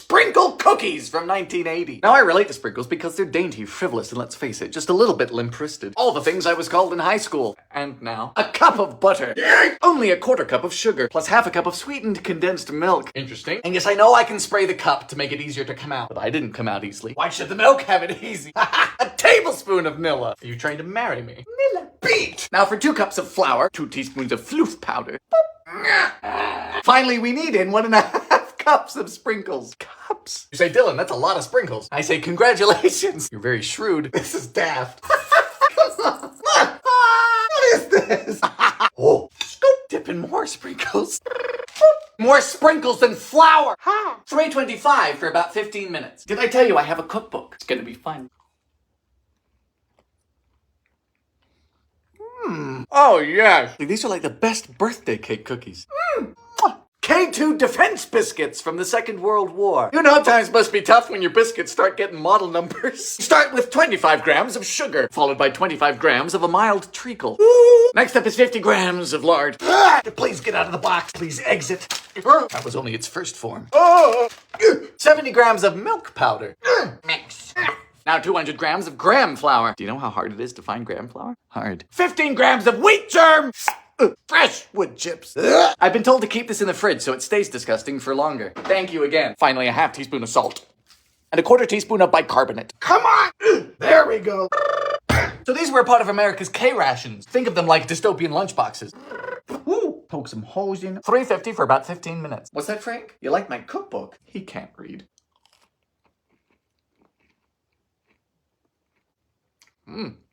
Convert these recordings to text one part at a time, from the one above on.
Sprinkle cookies from 1980. Now I relate to sprinkles because they're dainty, frivolous, and let's face it, just a little bit limp-wristed. All the things I was called in high school. And now, a cup of butter. Only a quarter cup of sugar, plus half a cup of sweetened condensed milk. Interesting. And yes, I know I can spray the cup to make it easier to come out, but I didn't come out easily. Why should the milk have it easy? A tablespoon of Nilla. Are you trying to marry me? Nilla. Beat! Now for 2 cups of flour, 2 teaspoons of floof powder. Finally, we need in 1.5 cups of sprinkles. Cups? You say, Dylan, that's a lot of sprinkles. I say, congratulations. You're very shrewd. This is daft. What is this? Oh, scoop. Dip in more sprinkles. More sprinkles than flour. 325 for about 15 minutes. Did I tell you I have a cookbook? It's gonna be fun. Oh, yes. These are like the best birthday cake cookies. K2 defense biscuits from the Second World War. You know times must be tough when your biscuits start getting model numbers. Start with 25 grams of sugar, followed by 25 grams of a mild treacle. Next up is 50 grams of lard. Please get out of the box. Please exit. That was only its first form. 70 grams of milk powder. Mix. Now 200 grams of graham flour. Do you know how hard it is to find graham flour? Hard. 15 grams of wheat germ. Fresh wood chips. I've been told to keep this in the fridge so it stays disgusting for longer. Thank you again. Finally, a half teaspoon of salt. And a quarter teaspoon of bicarbonate. Come on! There we go. So these were a part of America's K-rations. Think of them like dystopian lunchboxes. Poke some holes in. $3.50 for about 15 minutes. What's that, Frank? You like my cookbook? He can't read.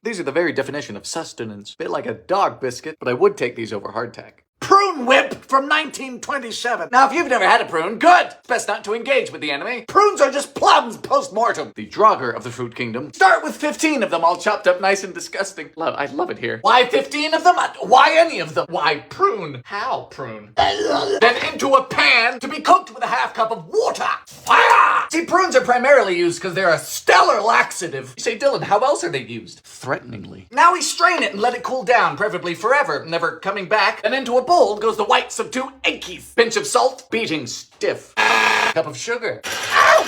These are the very definition of sustenance. Bit like a dog biscuit, but I would take these over hardtack. Prune whip from 1927. Now, if you've never had a prune, good. It's best not to engage with the enemy. Prunes are just plums post-mortem. The Draugr of the fruit kingdom. Start with 15 of them all chopped up nice and disgusting. I love it here. Why 15 of them? Why any of them? Why prune? How prune? Then into a pan to be cooked with a half cup of water. Fire! See, prunes are primarily used because they're a stellar laxative. You say, Dylan, how else are they used? Threateningly. Now we strain it and let it cool down, preferably forever, never coming back. And into a bowl goes the whites of 2 eggies. Pinch of salt, beating stiff. Cup of sugar.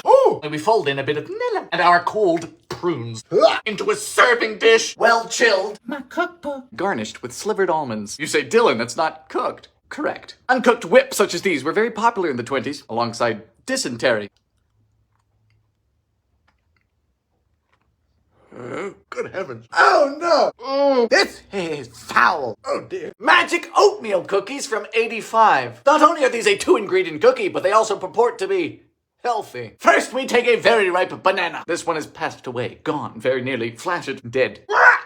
Ooh! And we fold in a bit of Nilla and our cooled prunes into a serving dish, well chilled. My cookbook. Garnished with slivered almonds. You say, Dylan, that's not cooked. Correct. Uncooked whips such as these were very popular in the 20s, alongside dysentery. Good heavens. Oh no! This is foul. Oh dear. Magic oatmeal cookies from 85. Not only are these a 2-ingredient cookie, but they also purport to be healthy. First, we take a very ripe banana. This one is passed away, gone, very nearly flattered, dead.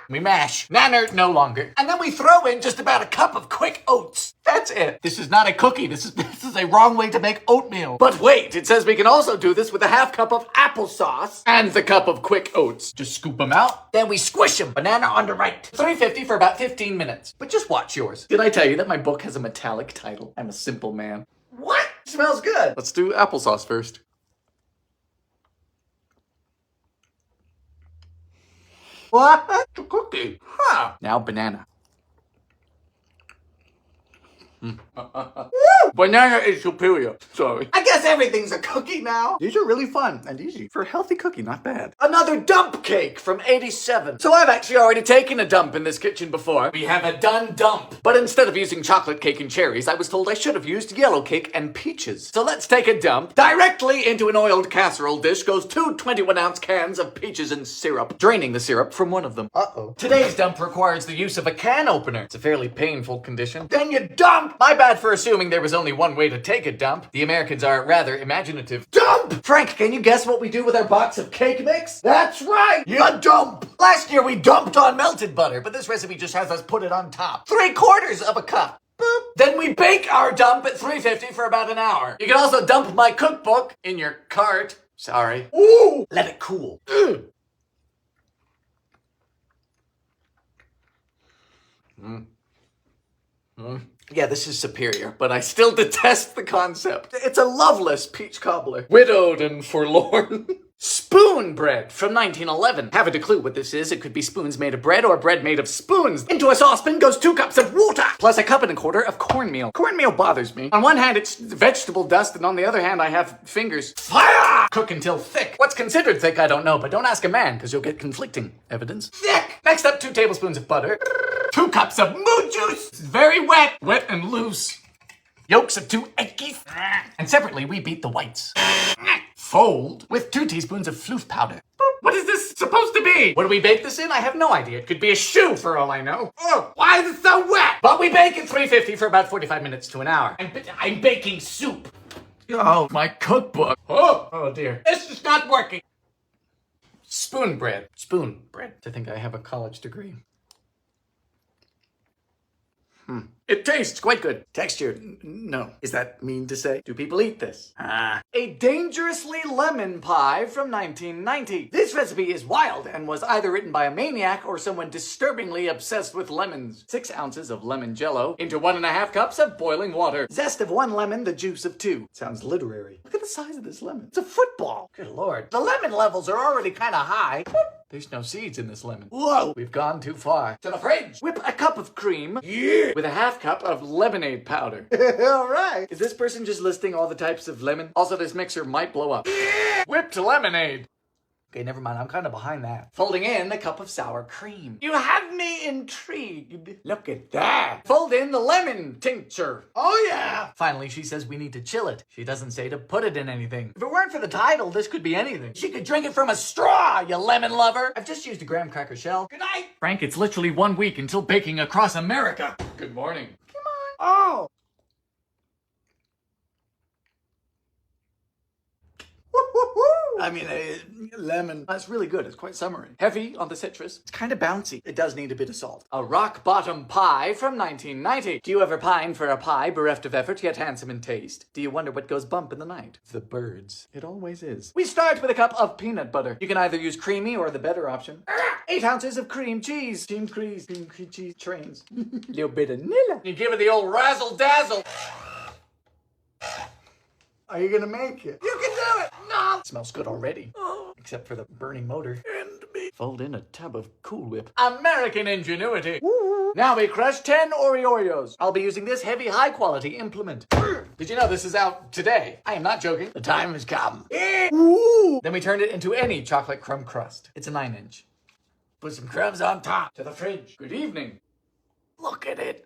We mash. Nanner, no longer. And then we throw in just about a cup of quick oats. That's it. This is not a cookie. This is a wrong way to make oatmeal. But wait, it says we can also do this with a half cup of applesauce and the cup of quick oats. Just scoop them out. Then we squish them. Banana on the right. $3.50 for about 15 minutes. But just watch yours. Did I tell you that my book has a metallic title? I'm a simple man. What? Smells good. Let's do applesauce first. What? It's a cookie. Huh. Now banana. Banana is superior. Sorry. I guess everything's a cookie now. These are really fun and easy. For a healthy cookie, not bad. Another dump cake from 87. So I've actually already taken a dump in this kitchen before. We have a done dump. But instead of using chocolate cake and cherries, I was told I should have used yellow cake and peaches. So let's take a dump. Directly into an oiled casserole dish goes 2 21-ounce cans of peaches and syrup, draining the syrup from one of them. Uh-oh. Today's dump requires the use of a can opener. It's a fairly painful condition. Then you dump! My bad for assuming there was only one way to take a dump. The Americans are rather imaginative. Dump! Frank, can you guess what we do with our box of cake mix? That's right! You dump! Last year we dumped on melted butter, but this recipe just has us put it on top. 3/4 of a cup. Boop. Then we bake our dump at $3.50 for about an hour. You can also dump my cookbook in your cart. Sorry. Ooh! Let it cool. Yeah, this is superior, but I still detest the concept. It's a loveless peach cobbler. Widowed and forlorn. spoon bread from 1911. Haven't a clue what this is. It could be spoons made of bread or bread made of spoons. Into a saucepan goes 2 cups of water, plus 1.25 cups of cornmeal. Cornmeal bothers me. On one hand, it's vegetable dust, and on the other hand, I have fingers. Fire! Cook until thick. What's considered thick, I don't know, but don't ask a man, because you'll get conflicting evidence. Thick! Next up, 2 tablespoons of butter. 2 cups of moo juice. It's very wet. Wet and loose. Yolks of 2 eggies. And separately, we beat the whites. Fold with 2 teaspoons of floof powder. What is this supposed to be? What do we bake this in? I have no idea. It could be a shoe for all I know. Oh, why is it so wet? But we bake at 350 for about 45 minutes to an hour. I'm baking soup. Oh, my cookbook. Oh dear. This is not working. Spoon bread. Spoon bread. I think I have a college degree. It tastes quite good. Texture, no. Is that mean to say? Do people eat this? A dangerously lemon pie from 1990. This recipe is wild and was either written by a maniac or someone disturbingly obsessed with lemons. 6 ounces of lemon Jell-O into 1.5 cups of boiling water. Zest of 1 lemon, the juice of 2. Sounds literary. Look at the size of this lemon. It's a football. Good lord. The lemon levels are already kind of high. There's no seeds in this lemon. Whoa! We've gone too far. To the fridge! Whip a cup of cream with 1/2 cup of lemonade powder. All right. Is this person just listing all the types of lemon? Also, this mixer might blow up. Whipped lemonade. Okay, never mind. I'm kind of behind that. Folding in a cup of sour cream. You have me intrigued. Look at that. Fold in the lemon tincture. Oh, yeah. Finally, she says we need to chill it. She doesn't say to put it in anything. If it weren't for the title, this could be anything. She could drink it from a straw, you lemon lover. I've just used a graham cracker shell. Good night. Frank, it's literally 1 week until baking across America. Good morning. Come on. Oh. I mean, lemon. That's really good. It's quite summery. Heavy on the citrus. It's kind of bouncy. It does need a bit of salt. A rock bottom pie from 1990. Do you ever pine for a pie bereft of effort yet handsome in taste? Do you wonder what goes bump in the night? The birds. It always is. We start with a cup of peanut butter. You can either use creamy or the better option. 8 ounces of cream cheese. Cream cheese trains. Little bit of vanilla. You give it the old razzle dazzle. Are you gonna make it? You can do it! No! It smells good already. Except for the burning motor. And me. Fold in a tub of Cool Whip. American ingenuity. Woo. Now we crush 10 Oreos. I'll be using this heavy, high-quality implement. Did you know this is out today? I am not joking. The time has come. Then we turn it into any chocolate crumb crust. It's a 9-inch. Put some crumbs on top. To the fridge. Good evening. Look at it.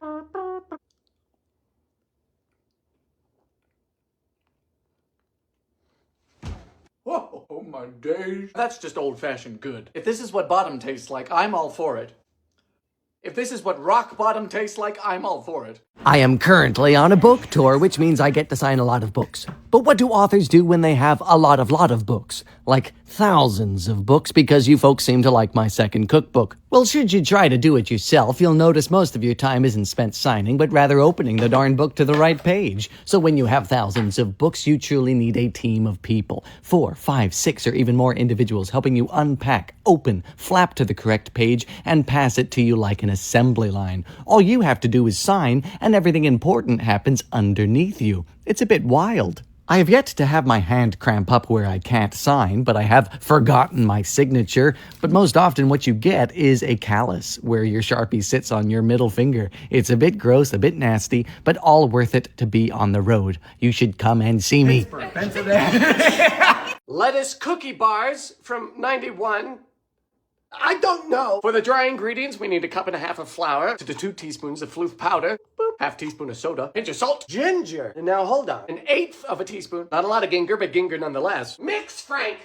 Oh my days. That's just old-fashioned good. If this is what bottom tastes like, I'm all for it. If this is what rock bottom tastes like, I'm all for it. I am currently on a book tour, which means I get to sign a lot of books. But what do authors do when they have a lot of books? Like thousands of books, because you folks seem to like my second cookbook. Well, should you try to do it yourself, you'll notice most of your time isn't spent signing, but rather opening the darn book to the right page. So when you have thousands of books, you truly need a team of people. 4, 5, 6, or even more individuals helping you unpack, open, flap to the correct page, and pass it to you like an assembly line. All you have to do is sign, and everything important happens underneath you. It's a bit wild. I have yet to have my hand cramp up where I can't sign, but I have forgotten my signature. But most often what you get is a callus where your Sharpie sits on your middle finger. It's a bit gross, a bit nasty, but all worth it to be on the road. You should come and see me. Lettuce cookie bars from 91. I don't know. For the dry ingredients, we need 1.5 cups of flour, to the 2 teaspoons of floof powder, half teaspoon of soda, pinch of salt, ginger. And now hold on. 1/8 of a teaspoon. Not a lot of ginger, but ginger nonetheless. Mix, Frank.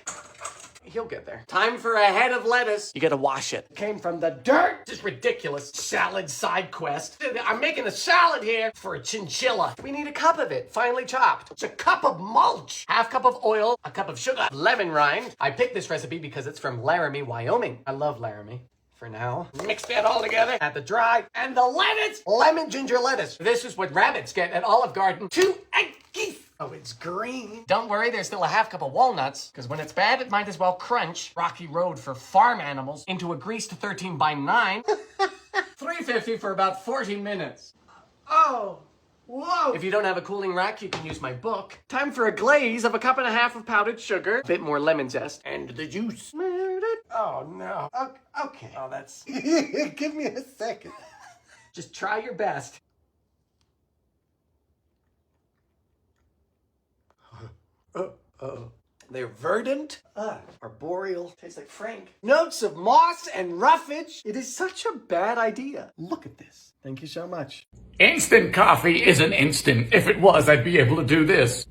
He'll get there. Time for a head of lettuce. You gotta wash it. Came from the dirt. This is ridiculous. Salad side quest. I'm making a salad here for a chinchilla. We need 1 cup of it, finely chopped. It's 1 cup of mulch. 1/2 cup of oil, 1 cup of sugar, lemon rind. I picked this recipe because it's from Laramie, Wyoming. I love Laramie. For now. Mix that all together. Add the dry and the lettuce. Lemon ginger lettuce. This is what rabbits get at Olive Garden. 2 eggies. Oh, it's green. Don't worry, there's still 1/2 cup of walnuts, because when it's bad, it might as well crunch. Rocky Road for farm animals into a greased 13 by 9. 350 for about 40 minutes. Oh, Whoa! If you don't have a cooling rack, you can use my book. Time for a glaze of 1.5 cups of powdered sugar, a bit more lemon zest, and the juice. Oh, no. Okay. Oh, that's... Give me a second. Just try your best. They're verdant, arboreal, tastes like Frank. Notes of moss and roughage. It is such a bad idea. Look at this. Thank you so much. Instant coffee isn't instant. If it was, I'd be able to do this.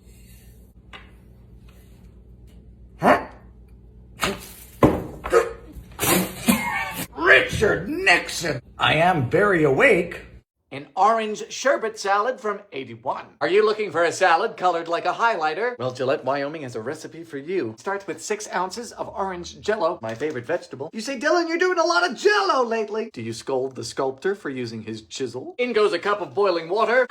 Richard Nixon! I am very awake. An orange sherbet salad from 81. Are you looking for a salad colored like a highlighter? Well, Gillette, Wyoming has a recipe for you. Starts with 6 ounces of orange Jell-O, my favorite vegetable. You say, Dylan, you're doing a lot of Jell-O lately. Do you scold the sculptor for using his chisel? In goes a cup of boiling water.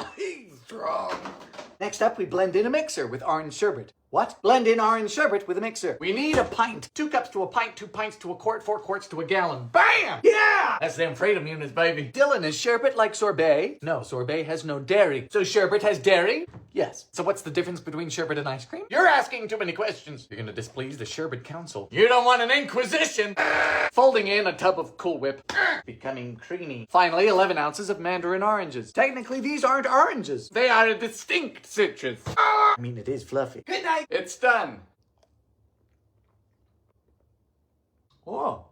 Next up, we blend in a mixer with orange sherbet. What? Blend in orange sherbet with a mixer. We need a pint. 2 cups to a pint, 2 pints to a quart, 4 quarts to a gallon. Bam! Yeah! That's them freedom units, baby. Dylan, is sherbet like sorbet? No, sorbet has no dairy. So sherbet has dairy? Yes. So what's the difference between sherbet and ice cream? You're asking too many questions. You're gonna displease the sherbet council. You don't want an inquisition. Folding in a tub of Cool Whip. Becoming creamy. Finally, 11 ounces of mandarin oranges. Technically, these aren't oranges. They are a distinct citrus. I mean, it is fluffy. Good night. It's done. Whoa.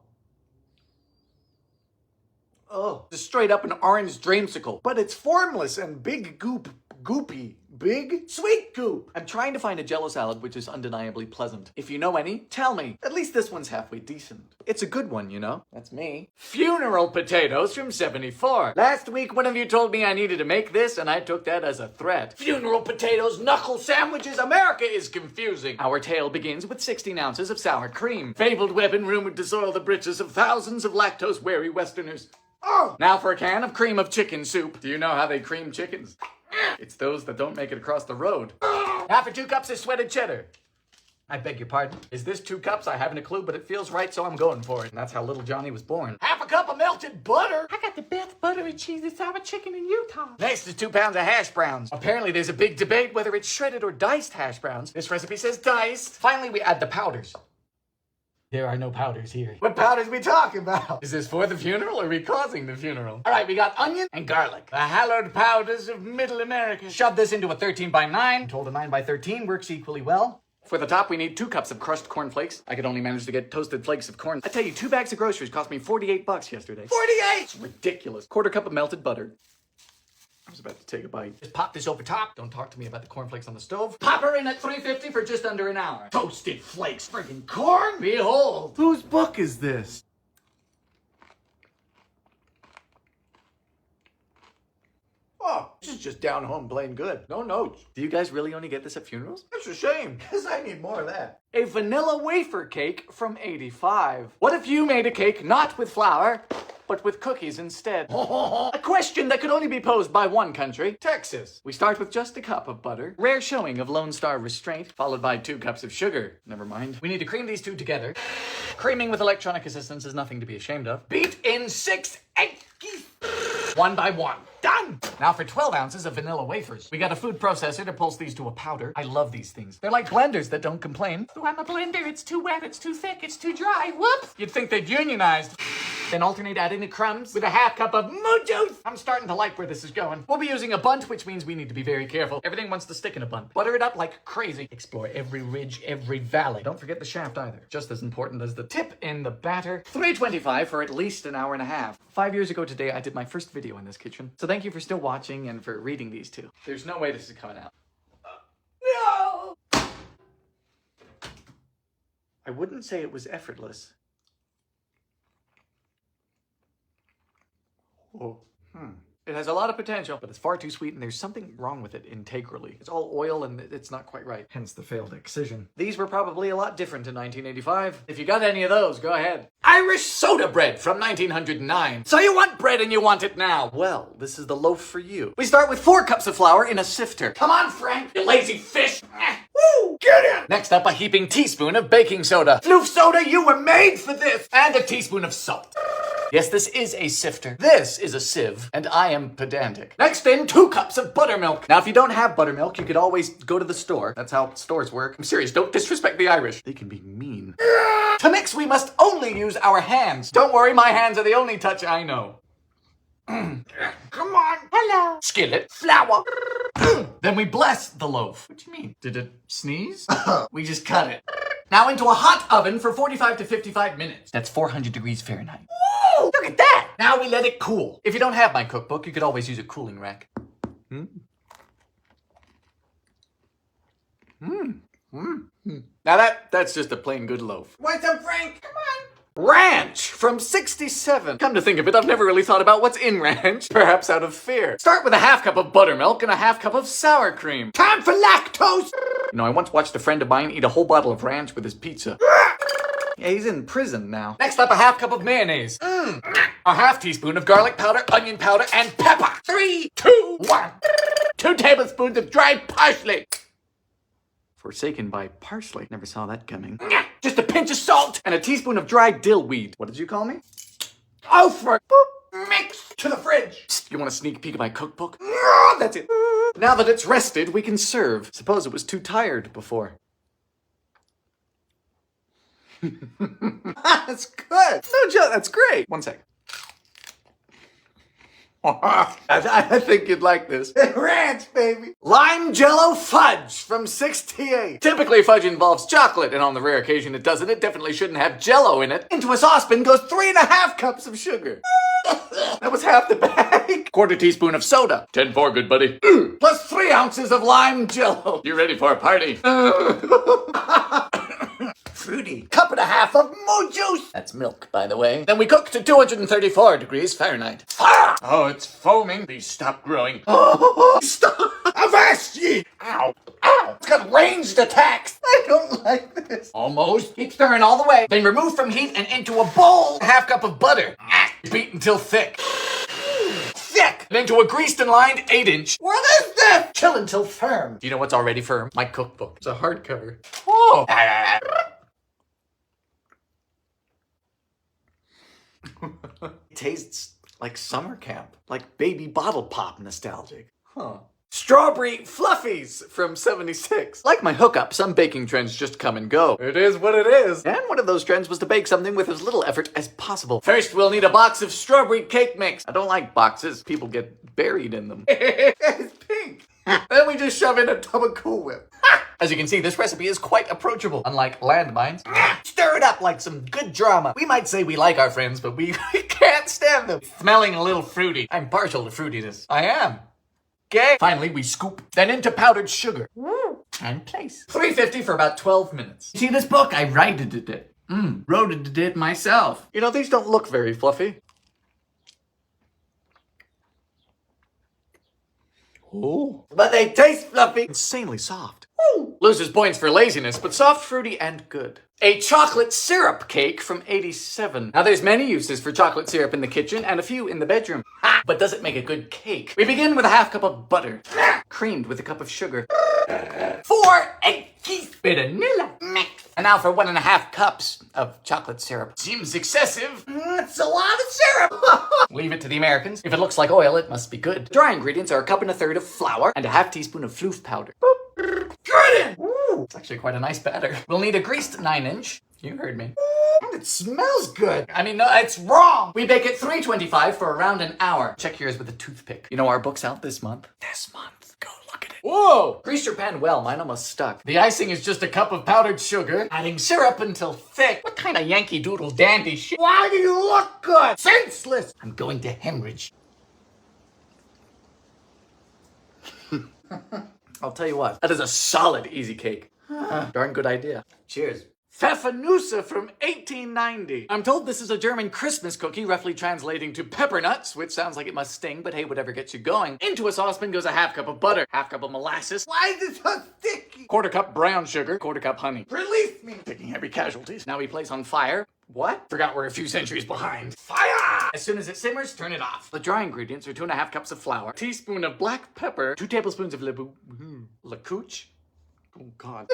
Oh, just straight up an orange dreamsicle. But it's formless and big goopy. Big sweet goop. I'm trying to find a Jell-O salad which is undeniably pleasant. If you know any, tell me. At least this one's halfway decent. It's a good one, you know? That's me. Funeral potatoes from 74. Last week, one of you told me I needed to make this, and I took that as a threat. Funeral potatoes, knuckle sandwiches, America is confusing. Our tale begins with 16 ounces of sour cream. Fabled weapon rumored to soil the britches of thousands of lactose-wary Westerners. Oh! Now for a can of cream of chicken soup. Do you know how they cream chickens? It's those that don't make it across the road. Now for 2 cups of sweated cheddar. I beg your pardon? Is this 2 cups? I haven't a clue, but it feels right, so I'm going for it. And that's how little Johnny was born. Half a cup of melted butter. I got the best buttery cheesy sour chicken in Utah. Next is 2 pounds of hash browns. Apparently there's a big debate whether it's shredded or diced hash browns. This recipe says diced. Finally, we add the powders. There are no powders here. What powders we talking about? Is this for the funeral or are we causing the funeral? All right, we got onion and garlic. The hallowed powders of middle America. Shove this into a 13 by 9. I'm told a 9 by 13 works equally well. For the top, we need 2 cups of crushed cornflakes. I could only manage to get toasted flakes of corn. I tell you, 2 bags of groceries cost me $48 yesterday. 48! It's ridiculous. 1/4 cup of melted butter. I was about to take a bite. Just pop this over top. Don't talk to me about the cornflakes on the stove. Pop her in at 350 for just under an hour. Toasted flakes, friggin' corn! Behold! Whose book is this? Oh, this is just down home plain good. No notes. Do you guys really only get this at funerals? That's a shame, because I need more of that. A vanilla wafer cake from 85. What if you made a cake not with flour, but with cookies instead? A question that could only be posed by one country, Texas. We start with just a cup of butter, rare showing of Lone Star restraint, followed by 2 cups of sugar. Never mind. We need to cream these 2 together. Creaming with electronic assistance is nothing to be ashamed of. Beat in 6 eggs. 1 by 1. Done! Now for 12 ounces of vanilla wafers. We got a food processor to pulse these to a powder. I love these things. They're like blenders that don't complain. Oh, I'm a blender. It's too wet. It's too thick. It's too dry. Whoops. You'd think they'd unionized. Then alternate adding the crumbs With a half cup of moo juice. I'm starting to like where this is going. We'll be using a bunt, which means we need to be very careful. Everything wants to stick in a bunt. Butter it up like crazy. Explore every ridge, every valley. Don't forget the shaft either. Just as important as the tip in the batter. 325 for at least an hour and a half. 5 years ago today, I did my first video in this kitchen. So thank you for still watching and for reading these 2. There's no way this is coming out. No! I wouldn't say it was effortless. Oh, It has a lot of potential, but it's far too sweet and there's something wrong with it integrally. It's all oil and it's not quite right. Hence the failed excision. These were probably a lot different in 1985. If you got any of those, go ahead. Irish soda bread from 1909. So you want bread and you want it now. Well, this is the loaf for you. We start with 4 cups of flour in a sifter. Come on, Frank, you lazy fish. Woo! Get in! Next up, a heaping teaspoon of baking soda. Floof soda, you were made for this. And a teaspoon of salt. Yes, this is a sifter. This is a sieve, and I am pedantic. Next in, 2 cups of buttermilk. Now, if you don't have buttermilk, you could always go to the store. That's how stores work. I'm serious, don't disrespect the Irish. They can be mean. To mix, we must only use our hands. Don't worry, my hands are the only touch I know. Come on. Hello. Skillet. Flour. Then we bless the loaf. What do you mean? Did it sneeze? We just cut it. Now into a hot oven for 45 to 55 minutes. That's 400 degrees Fahrenheit. Woo! Look at that. Now we let it cool. If you don't have my cookbook, you could always use a cooling rack. Now that's just a plain good loaf. Want some, Frank? Come on. Ranch from 67. Come to think of it, I've never really thought about what's in ranch, perhaps out of fear. Start with a half cup of buttermilk and a half cup of sour cream. Time for lactose. You know, I once watched a friend of mine eat a whole bottle of ranch with his pizza. Yeah, he's in prison now. Next up, a half cup of mayonnaise. A half teaspoon of garlic powder, onion powder, and pepper. 3, 2, 1. 2 tablespoons of dried parsley. Forsaken by parsley. Never saw that coming. Just a pinch of salt and a teaspoon of dried dill weed. What did you call me? Oh, for boop. Mix to the fridge. Psst, you want a sneak peek of my cookbook? That's it. Now that it's rested, we can serve. Suppose it was too tired before. That's good. No joke, that's great. 1 sec. I think you'd like this. Ranch, baby. Lime Jell-O fudge from 68. Typically, fudge involves chocolate, and on the rare occasion it doesn't, it definitely shouldn't have Jell-O in it. Into a saucepan goes 3.5 cups of sugar. That was half the bag. 1/4 teaspoon of soda. 10-4, good buddy. Plus 3 ounces of lime Jell-O. You ready for a party? Fruity. 1.5 cups of moo juice. That's milk, by the way. Then we cook to 234 degrees Fahrenheit. Oh, it's foaming. Please stop growing. Stop. Avast ye. Ow. Ow. It's got ranged attacks. I don't like this. Almost. Keep stirring all the way. Then remove from heat and into a bowl. 1/2 cup of butter. Beat until thick. Thick. And into a greased and lined 8-inch. What is this? Chill until firm. Do you know what's already firm? My cookbook. It's a hardcover. Oh. It tastes like summer camp, like baby bottle pop nostalgic. Huh. Strawberry fluffies from 76. Like my hookup, some baking trends just come and go. It is what it is. And one of those trends was to bake something with as little effort as possible. First, we'll need a box of strawberry cake mix. I don't like boxes. People get buried in them. It's pink. Then we just shove in a tub of Cool Whip. As you can see, this recipe is quite approachable, unlike landmines. Stir it up like some good drama. We might say we like our friends, but we can't stand them. Smelling a little fruity. I'm partial to fruitiness. I am. Okay. Finally, we scoop, then into powdered sugar. And place. 350 for about 12 minutes. See this book? I righted it. Wrote it myself. You know, these don't look very fluffy. Oh. But they taste fluffy. Insanely soft. Ooh. Loses points for laziness, but soft, fruity, and good. A chocolate syrup cake from 87. Now there's many uses for chocolate syrup in the kitchen and a few in the bedroom. But does it make a good cake? We begin with a 1/2 cup of butter. Creamed with a cup of sugar. 4 egg teaspoons vanilla mix. And now for 1.5 cups of chocolate syrup. Seems excessive. It's a lot of syrup. Leave it to the Americans. If it looks like oil, it must be good. Dry ingredients are 1 1/3 cups of flour and a 1/2 teaspoon of floof powder. Good. Ooh, it's actually quite a nice batter. We'll need a greased 9-inch. You heard me. And it smells good. I mean, no, it's wrong. We bake at 325 for around an hour. Check yours with a toothpick. You know our book's out this month. This month. Go look at it. Whoa! Grease your pan well. Mine almost stuck. The icing is just a cup of powdered sugar. Adding syrup until thick. What kind of Yankee Doodle dandy shit? Why do you look good? Senseless. I'm going to hemorrhage. I'll tell you what. That is a solid easy cake. Darn good idea. Cheers. Pfeffernusse from 1890. I'm told this is a German Christmas cookie, roughly translating to pepper nuts, which sounds like it must sting, but hey, whatever gets you going. Into a saucepan goes a 1/2 cup of butter, 1/2 cup of molasses. Why is it so sticky? 1/4 cup brown sugar, 1/4 cup honey. Release me! Picking heavy casualties. Now we place on fire. What? Forgot we're a few centuries behind. Fire! As soon as it simmers, turn it off. The dry ingredients are 2.5 cups of flour, teaspoon of black pepper, 2 tablespoons of la couche. Oh God.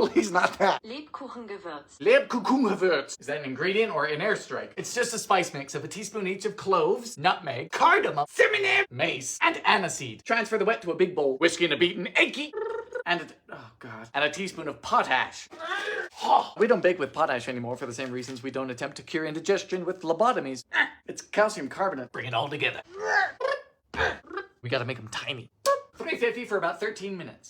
Please, not that. Lebkuchengewürz. Lebkuchengewürz. Is that an ingredient or an airstrike? It's just a spice mix of a teaspoon each of cloves, nutmeg, cardamom, cinnamon, mace, and aniseed. Transfer the wet to a big bowl. Whiskey and a beaten eggy. And a teaspoon of potash. We don't bake with potash anymore for the same reasons we don't attempt to cure indigestion with lobotomies. It's calcium carbonate. Bring it all together. We gotta make them tiny. 350 for about 13 minutes.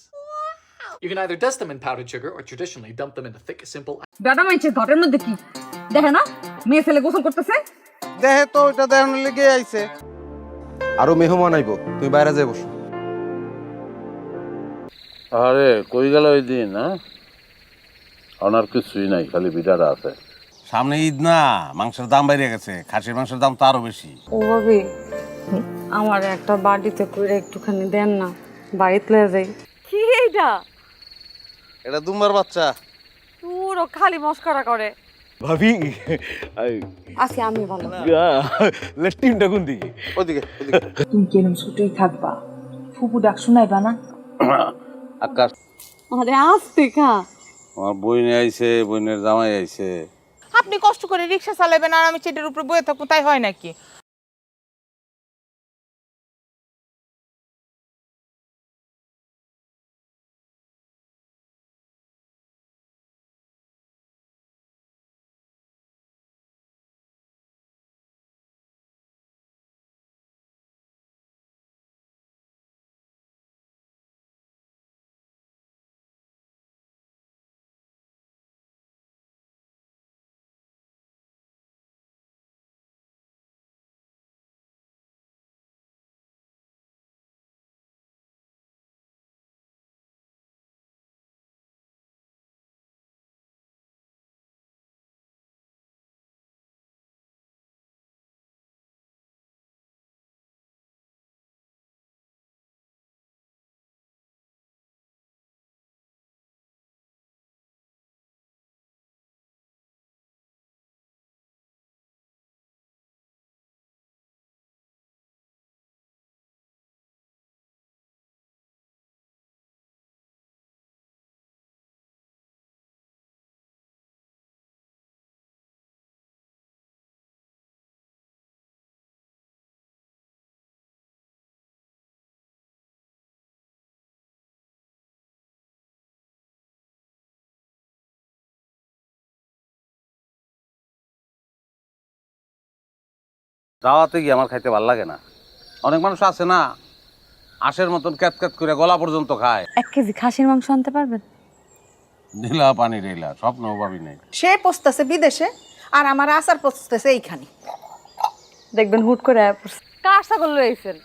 You can either dust them in powdered sugar or traditionally dump them into thick, simple. দাদা মাইছে ঘরের মধ্যে কি দেখে না মেয়ে ছেলে গোসল করতেছে দেহে তো ওটা দেখানোর লেগে আইছে আরো মেহমান আইবো তুই বাইরে যাই বস আরে কই গেল ওই দিন হ্যাঁ ওনার কিছুই নাই খালি বিটাটা আছে সামনে ঈদ না মাংসের দাম বাইরে গেছে খাসির মাংসের দাম তো আরো বেশি ও ভাবি আমার একটা বাড়িতে করে একটুখানি দেন না বাড়িতে লয়ে যাই কি এইটা এটা দুম্বার বাচ্চা পুরো খালি মস্করা করে ভাবি আজকে আমি ভালো টিমটা কোন দিকে ওদিকে তুমি কেন ছুটেই থাকবা ফুপু ডাক শোনাইবা না আকাশ আরে আসতে খা আমার বইনে আইছে বইনের জামাই আইছে আপনি কষ্ট করে রিকশা চালাবেন আর আমি সেটার উপর বয়ে থাকবো তাই হয় নাকি দাওয়াতে গিয়ে আমার খাইতে ভালো লাগে না অনেক মানুষ আছে না আশের মতন ক্যাত ক্যাত করে গলা পর্যন্ত খায় 1 কেজি খাসির মাংস আনতে পারবেন নীলা পানি রেলা স্বপ্ন ভাবি নাই সে পোস্তাছে বিদেশে আর আমার আচার পোস্তাছে এইখানে দেখবেন হুট করে কার ছাগল লইছেন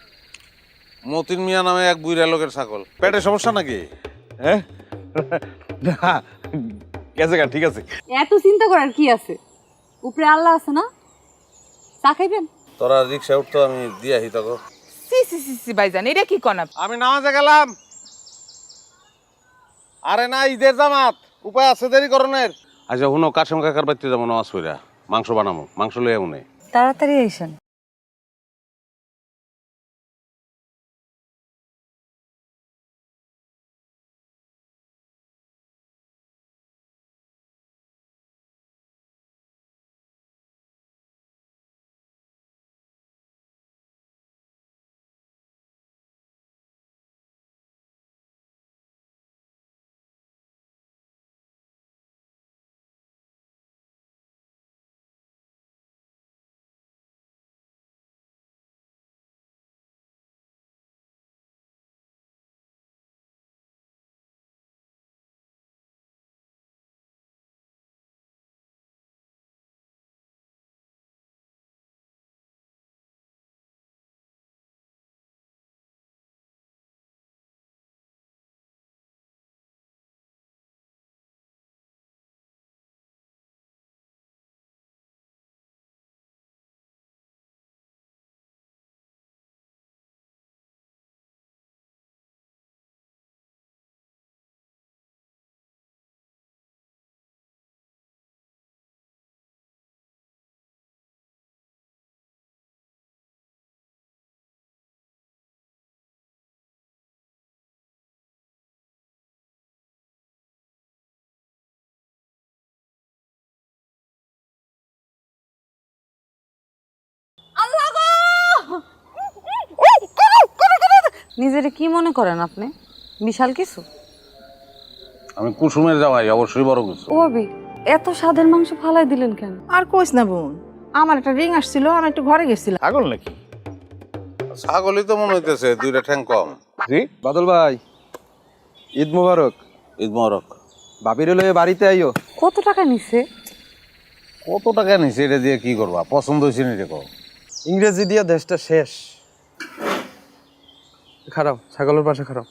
মতিন মিয়া নামে এক বুইরা লোকের ছাগল পেটে সমস্যা নাকি হ্যাঁ না গেছে গা ঠিক আছে এত চিন্তা করার কি আছে উপরে আল্লাহ আছে না চা খাইবেন তোরা রিক্সা উঠতো আমি দিয়ে আহি তখন সি সি সি সি ভাইজান এটা কি কনা আমি নামাজে গেলাম আরে না ঈদের জামাত উপায় আছে দেরি করণের আচ্ছা হুনো কাশেম কাকার বাড়িতে যাবো নামাজ পড়া মাংস বানাবো মাংস লইয়া উনে তাড়াতাড়ি আইসেন নিজেরে কি মনে করেন আপনি? বিশাল কিছু? আমি কুসুমের জামাই, অবশ্যই বড় কিছু। ও ভাবি, এত স্বাদের মাংস ফালাই দিলেন কেন? আর কইস না বোন, আমার একটা রিং আসছিল, আমি একটু ঘরে গেছিলাম। পাগল নাকি? ছাগলই তো মনে হইতেছে, দুইটা ঠ্যাং কম। জি বাদল ভাই, ঈদ মোবারক। ঈদ মোবারক। বাবির লয়ে বাড়িতে আইও। কত টাকা নিছে? কত টাকা নিছে এটা দিয়ে কি করবা? পছন্দ হয়েছে নি দেখো। ইংরেজি দিয়া দেশটা শেষ। খারাপ, ছাগলের পাশে খারাপ।